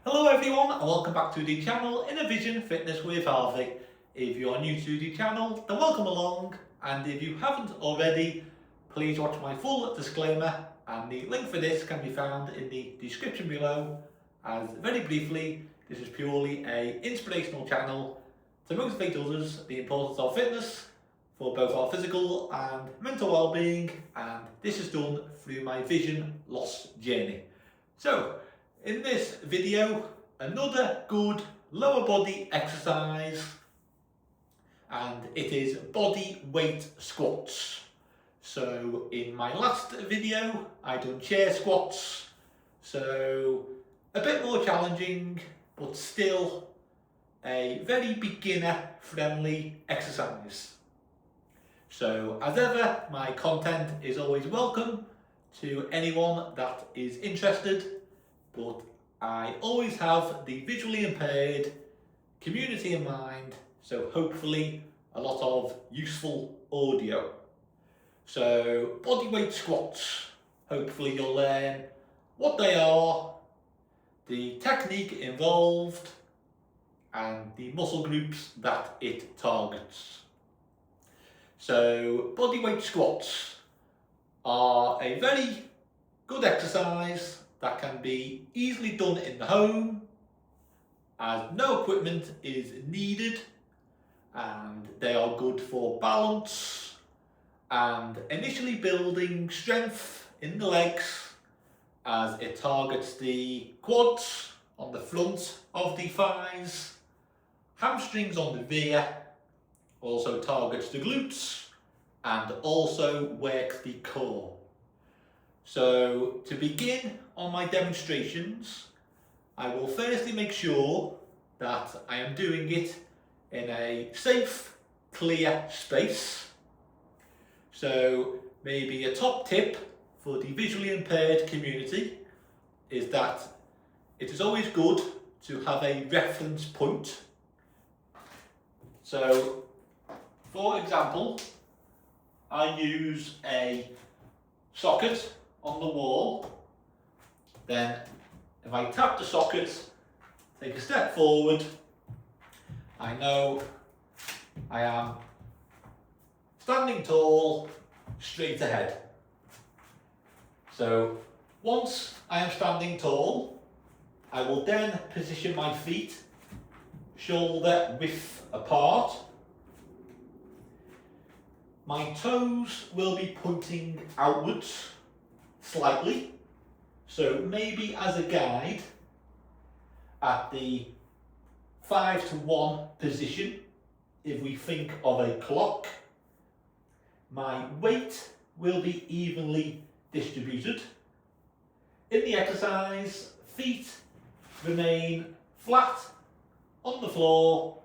Hello everyone and welcome back to the channel Inner Vision Fitness with Harvey. If you are new to the channel, then welcome along, and if you haven't already, please watch my full disclaimer, and the link for this can be found in the description below, as very briefly this is purely an inspirational channel to motivate others the importance of fitness for both our physical and mental well-being, and this is done through my vision loss journey. So in this video, another good lower body exercise, and it is body weight squats. So in my last video I done chair squats, so a bit more challenging but still a very beginner friendly exercise. So as ever, my content is always welcome to anyone that is interested, but I always have the visually impaired community in mind, so hopefully a lot of useful audio. So bodyweight squats, hopefully you'll learn what they are, the technique involved, and the muscle groups that it targets. So bodyweight squats are a very good exercise that can be easily done in the home, as no equipment is needed, and they are good for balance and initially building strength in the legs, as it targets the quads on the front of the thighs, hamstrings on the rear, also targets the glutes, and also works the core. So to begin on my demonstrations, I will firstly make sure that I am doing it in a safe, clear space. So maybe a top tip for the visually impaired community is that it is always good to have a reference point. So for example, I use a socket on the wall, then if I tap the socket, take a step forward, I know I am standing tall, straight ahead. So once I am standing tall, I will then position my feet shoulder width apart. My toes will be pointing outwards slightly, so maybe as a guide at the 5-to-1 position, if we think of a clock, my weight will be evenly distributed. In the exercise, feet remain flat on the floor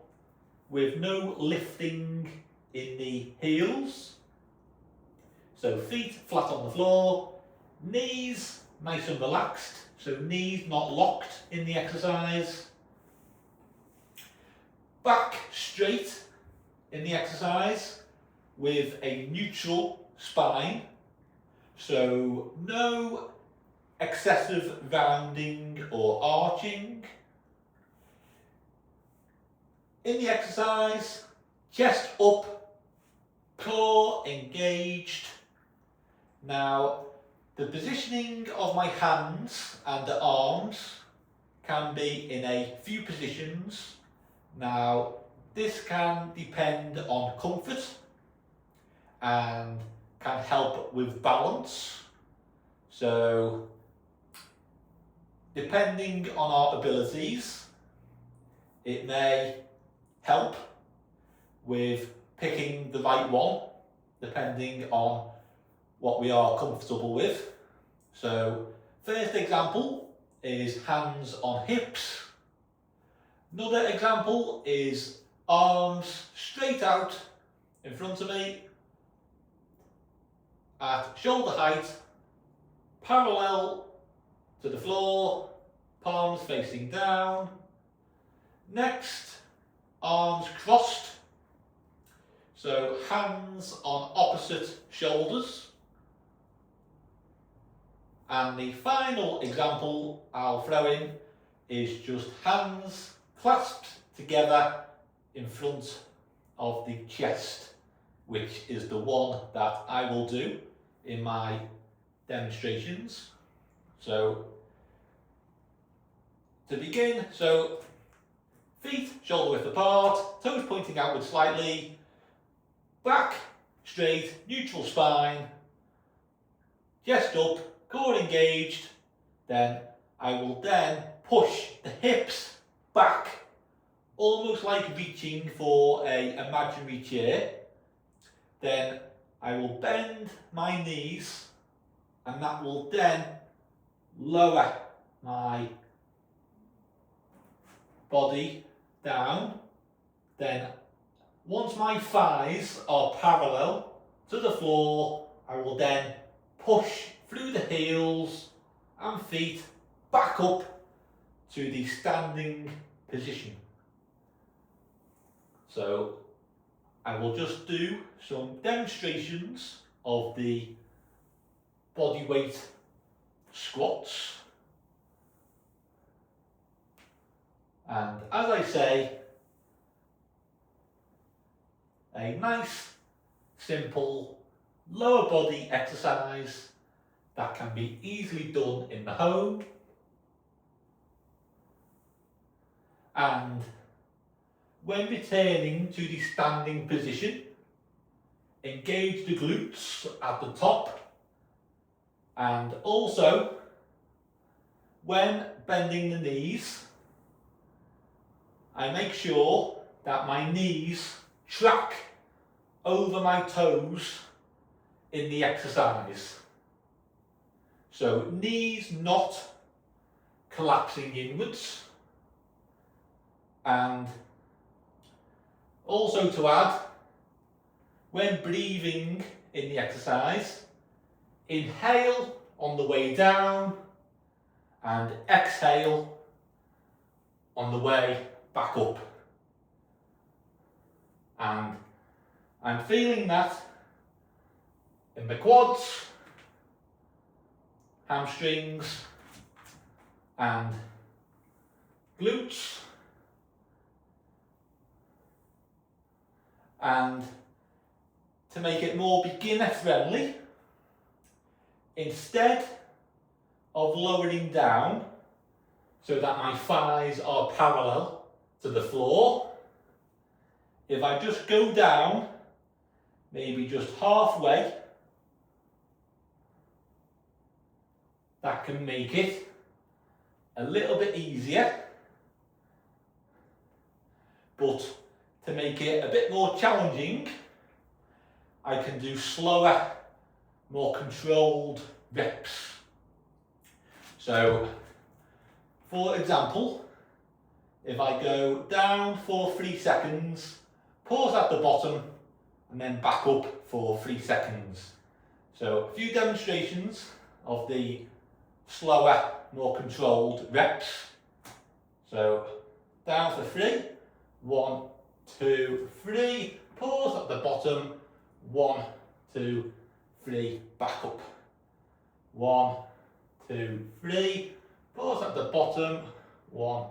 with no lifting in the heels. So feet flat on the floor, knees nice and relaxed, so knees not locked in the exercise. Back straight in the exercise with a neutral spine, so no excessive rounding or arching. In the exercise, chest up, core engaged. Now, the positioning of my hands and the arms can be in a few positions. Now, this can depend on comfort and can help with balance. So, depending on our abilities, it may help with picking the right one, depending on what we are comfortable with. So first example is hands on hips. Another example is arms straight out in front of me at shoulder height, parallel to the floor, palms facing down. Next, arms crossed, so hands on opposite shoulders. And the final example I'll throw in is just hands clasped together in front of the chest, which is the one that I will do in my demonstrations. So to begin, so feet shoulder width apart, toes pointing outward slightly, back straight, neutral spine, chest up, core engaged. Then I will then push the hips back, almost like reaching for an imaginary chair. Then I will bend my knees, and that will then lower my body down. Then once my thighs are parallel to the floor, I will then push through the heels and feet back up to the standing position. So I will just do some demonstrations of the bodyweight squats. And as I say, a nice, simple, lower body exercise that can be easily done in the home. And when returning to the standing position, engage the glutes at the top, and also when bending the knees, I make sure that my knees track over my toes in the exercise. So knees not collapsing inwards. And also to add, when breathing in the exercise, inhale on the way down and exhale on the way back up. And I'm feeling that in the quads, hamstrings and glutes. And to make it more beginner friendly, instead of lowering down so that my thighs are parallel to the floor, if I just go down maybe just halfway, that can make it a little bit easier. But to make it a bit more challenging, I can do slower, more controlled reps. So, for example, if I go down for 3 seconds, pause at the bottom, and then back up for 3 seconds. So, a few demonstrations of the slower, more controlled reps. So, down for 3, 1, 2, 3, pause at the bottom, 1, 2, 3, back up. 1, 2, 3, pause at the bottom, 1,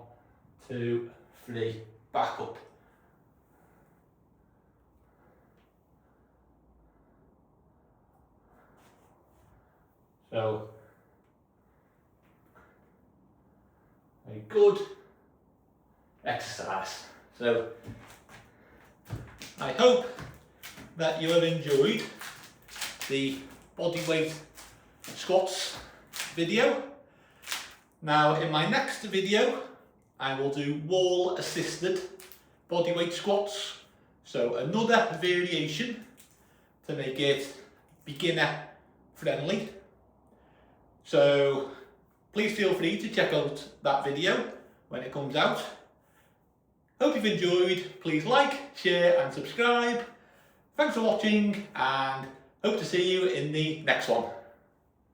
2, 3, back up. So, a good exercise. So, I hope that you have enjoyed the bodyweight squats video. Now, in my next video, I will do wall assisted bodyweight squats. So another variation to make it beginner friendly. So please feel free to check out that video when it comes out. Hope you've enjoyed. Please like, share and subscribe. Thanks for watching, and hope to see you in the next one.